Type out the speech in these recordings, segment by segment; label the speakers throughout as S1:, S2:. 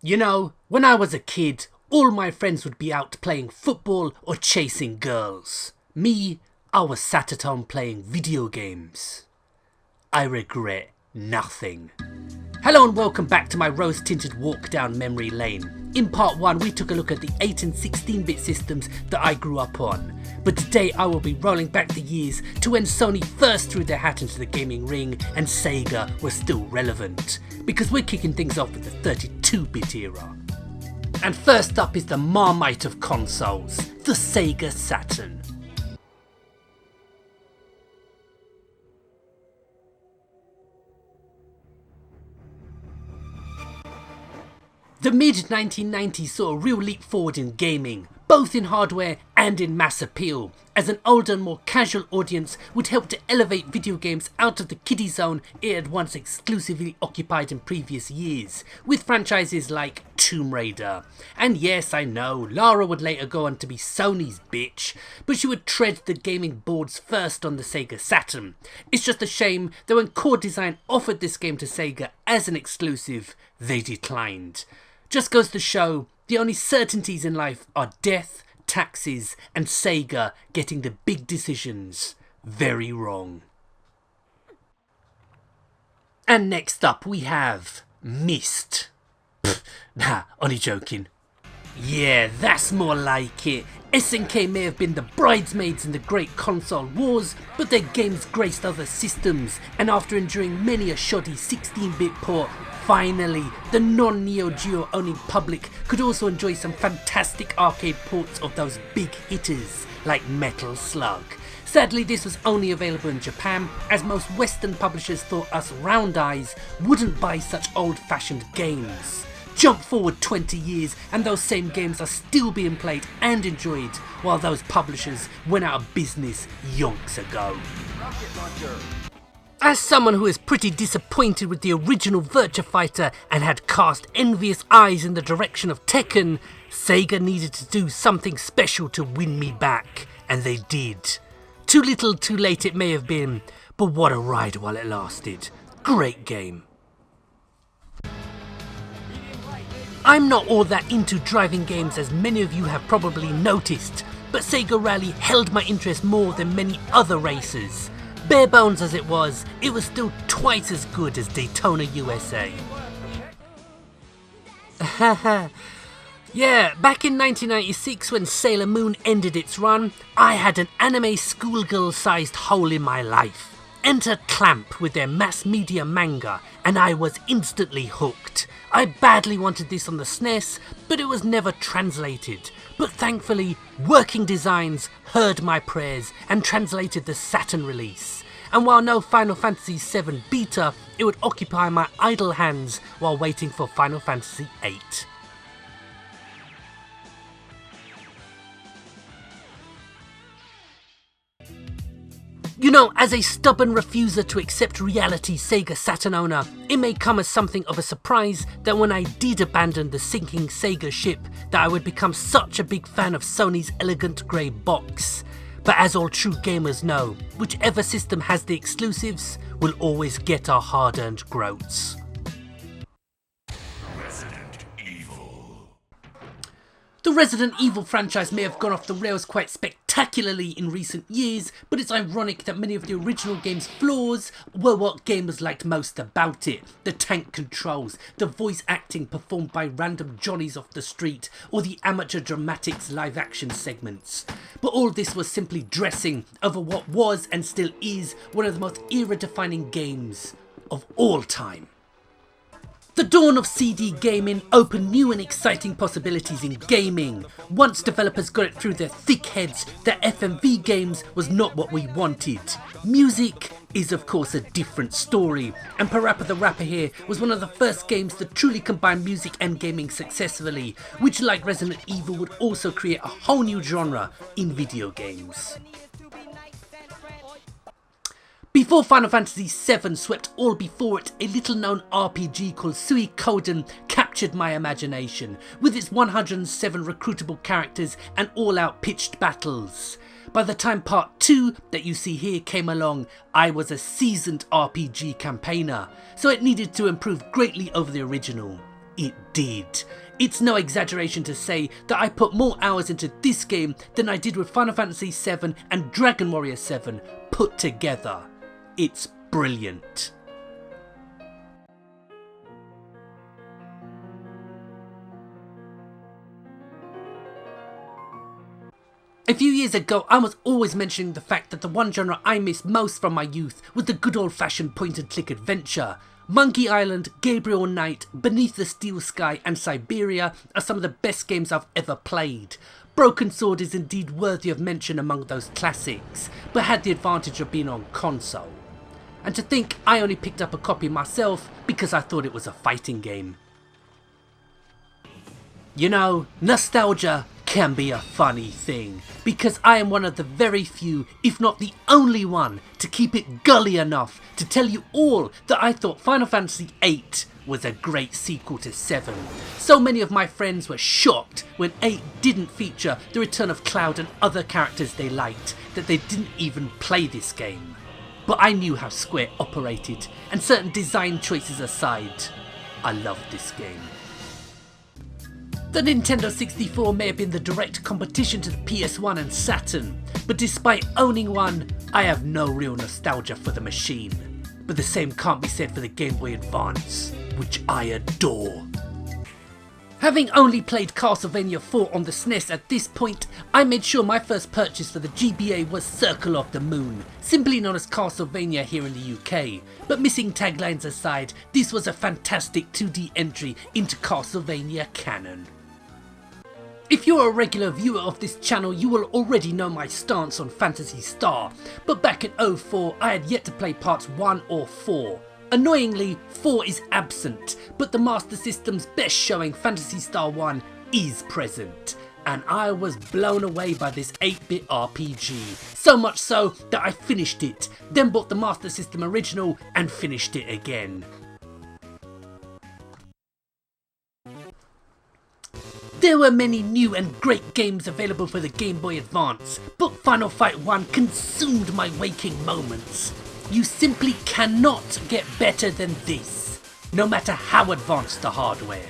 S1: You know, when I was a kid, all my friends would be out playing football or chasing girls. Me, I was sat at home playing video games. I regret nothing. Hello and welcome back to my rose-tinted walk down memory lane. In part 1 we took a look at the 8 and 16-bit systems that I grew up on. But today I will be rolling back the years to when Sony first threw their hat into the gaming ring and Sega was still relevant. Because we're kicking things off with the 32-bit era. And first up is the Marmite of consoles, the Sega Saturn. The mid-1990s saw a real leap forward in gaming, both in hardware and in mass appeal, as an older and more casual audience would help to elevate video games out of the kiddie zone it had once exclusively occupied in previous years, with franchises like Tomb Raider. And yes, I know, Lara would later go on to be Sony's bitch, but she would tread the gaming boards first on the Sega Saturn. It's just a shame that when Core Design offered this game to Sega as an exclusive, they declined. Just goes to show, the only certainties in life are death, taxes, and Sega getting the big decisions very wrong. And next up we have Myst. Nah, only joking. Yeah, that's more like it. SNK may have been the bridesmaids in the great console wars, but their games graced other systems, and after enduring many a shoddy 16-bit port, finally, the non-Neo Geo owning public could also enjoy some fantastic arcade ports of those big hitters like Metal Slug. Sadly, this was only available in Japan, as most Western publishers thought us round eyes wouldn't buy such old-fashioned games. Jump forward 20 years and those same games are still being played and enjoyed, while those publishers went out of business yonks ago. As someone who is pretty disappointed with the original VIRTUA fighter and had cast envious eyes in the direction of Tekken, Sega needed to do something special to win me back, and they did. Too little too late it may have been, but what a ride while it lasted. Great game. I'm not all that into driving games, as many of you have probably noticed, but Sega Rally held my interest more than many other races. Bare bones as it was still twice as good as Daytona USA. Yeah, back in 1996 when Sailor Moon ended its run, I had an anime schoolgirl-sized hole in my life. Enter Clamp with their mass media manga, and I was instantly hooked. I badly wanted this on the SNES, but it was never translated. But thankfully, Working Designs heard my prayers and translated the Saturn release. And while no Final Fantasy VII beta, it would occupy my idle hands while waiting for Final Fantasy VIII. You know, as a stubborn refuser to accept reality Sega Saturn owner, it may come as something of a surprise that when I did abandon the sinking Sega ship, that I would become such a big fan of Sony's elegant grey box. But as all true gamers know, whichever system has the exclusives will always get our hard-earned groats. The Resident Evil franchise may have gone off the rails quite spectacularly in recent years, but it's ironic that many of the original game's flaws were what gamers liked most about it. The tank controls, the voice acting performed by random Johnnies off the street, or the amateur dramatics live action segments. But all this was simply dressing over what was and still is one of the most era-defining games of all time. The dawn of CD gaming opened new and exciting possibilities in gaming. Once developers got it through their thick heads that FMV games was not what we wanted. Music is of course a different story, and Parappa the Rapper here was one of the first games that truly combined music and gaming successfully, which like Resident Evil would also create a whole new genre in video games. Before Final Fantasy VII swept all before it, a little known RPG called SUIKODEN captured my imagination, with its 107 recruitable characters and all-out pitched battles. By the time part 2 that you see here came along, I was a seasoned RPG campaigner, so it needed to improve greatly over the original. it did. It's no exaggeration to say that I put more hours into this game than I did with Final Fantasy VII and Dragon Warrior 7 put together. It's brilliant. A few years ago, I was always mentioning the fact that the one genre I missed most from my youth was the good old-fashioned point-and-click adventure. Monkey Island, Gabriel Knight, Beneath the Steel Sky and Siberia are some of the best games I've ever played. Broken Sword is indeed worthy of mention among those classics, but had the advantage of being on console. And to think I only picked up a copy myself because I thought it was a fighting game. You know, nostalgia can be a funny thing, because I am one of the very few, if not the only one, to keep it gully enough to tell you all that I thought Final Fantasy VIII was a great sequel to 7. So many of my friends were shocked when 8 didn't feature the return of Cloud and other characters they liked that they didn't even play this game. But I knew how Square operated, and certain design choices aside, I loved this game. The Nintendo 64 may have been the direct competition to the PS1 and Saturn, but despite owning one, I have no real nostalgia for the machine. But the same can't be said for the Game Boy Advance, which I adore. Having only played Castlevania 4 on the SNES at this point, I made sure my first purchase for the GBA was Circle of the Moon, simply known as Castlevania here in the UK. But missing taglines aside, this was a fantastic 2D entry into Castlevania canon. If you're a regular viewer of this channel, you will already know my stance on Phantasy Star, but back in 04 I had yet to play parts 1 or 4. Annoyingly, 4 is absent, but the Master System's best showing, Phantasy Star 1, is present. And I was blown away by this 8-bit RPG, so much so that I finished it, then bought the Master System original and finished it again. There were many new and great games available for the Game Boy Advance, but Final Fight 1 consumed my waking moments. You simply cannot get better than this, no matter how advanced the hardware.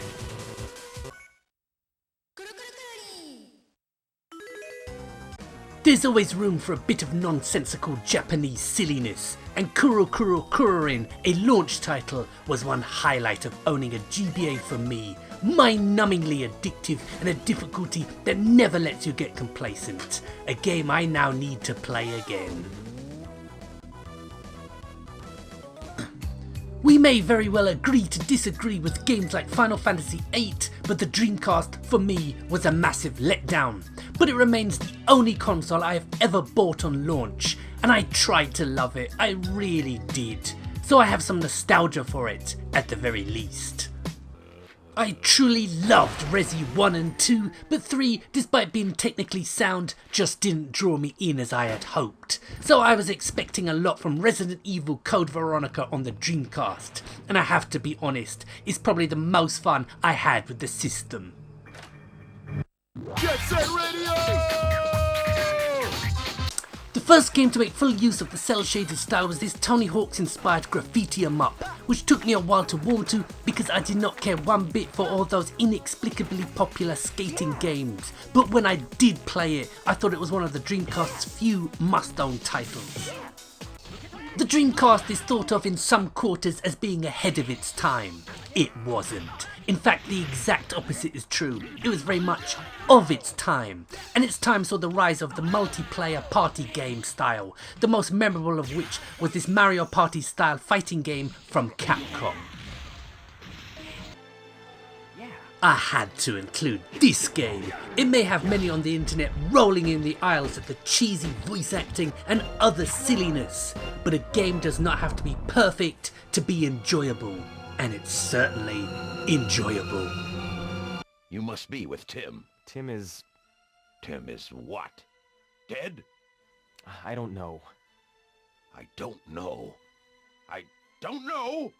S1: There's always room for a bit of nonsensical Japanese silliness, and KURARIN, a launch title, was one highlight of owning a GBA for me. Mind-numbingly addictive and a difficulty that never lets you get complacent. A game I now need to play again. We may very well agree to disagree with games like Final Fantasy VIII, but the Dreamcast, for me, was a massive letdown. But it remains the only console I have ever bought on launch, and I tried to love it, I really did. So I have some nostalgia for it, at the very least. I truly loved Resi 1 and 2, but 3, despite being technically sound, just didn't draw me in as I had hoped. So I was expecting a lot from Resident Evil Code Veronica on the Dreamcast, and I have to be honest, it's probably the most fun I had with the system. Get Set Radio! The first game to make full use of the cel-shaded style was this Tony Hawk's inspired graffiti em-up, which took me a while to warm to because I did not care one bit for all those inexplicably popular skating games, but when I did play it, I thought it was one of the Dreamcast's few must-own titles. The Dreamcast is thought of in some quarters as being ahead of its time. It wasn't. In fact, the exact opposite is true. It was very much of its time, and its time saw the rise of the multiplayer party game style, the most memorable of which was this Mario Party style fighting game from Capcom. I had to include this game. It may have many on the internet rolling in the aisles at the cheesy voice acting and other silliness, but a game does not have to be perfect to be enjoyable, and it's certainly enjoyable.
S2: You must be with Tim.
S3: Tim is
S2: what? Dead?
S3: I don't know.
S2: I don't know. I don't know!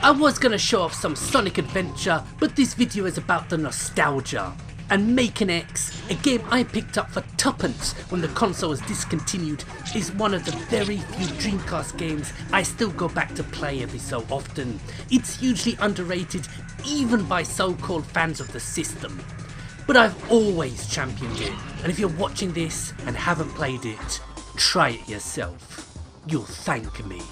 S1: I was gonna show off some Sonic Adventure, but this video is about the nostalgia. And Making X, a game I picked up for tuppence when the console was discontinued, is one of the very few Dreamcast games I still go back to play every so often. It's hugely underrated even by so-called fans of the system. But I've always championed it, and if you're watching this and haven't played it, try it yourself. You'll thank me.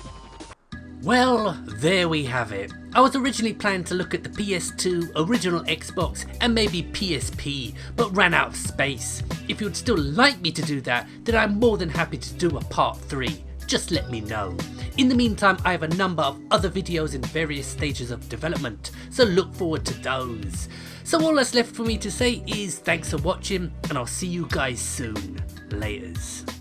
S1: Well, there we have it. I was originally planning to look at the PS2, original Xbox and maybe PSP, but ran out of space. If you would still like me to do that, then I'm more than happy to do a part 3. Just let me know. In the meantime, I have a number of other videos in various stages of development, so look forward to those. So all that's left for me to say is thanks for watching, and I'll see you guys soon. Laters.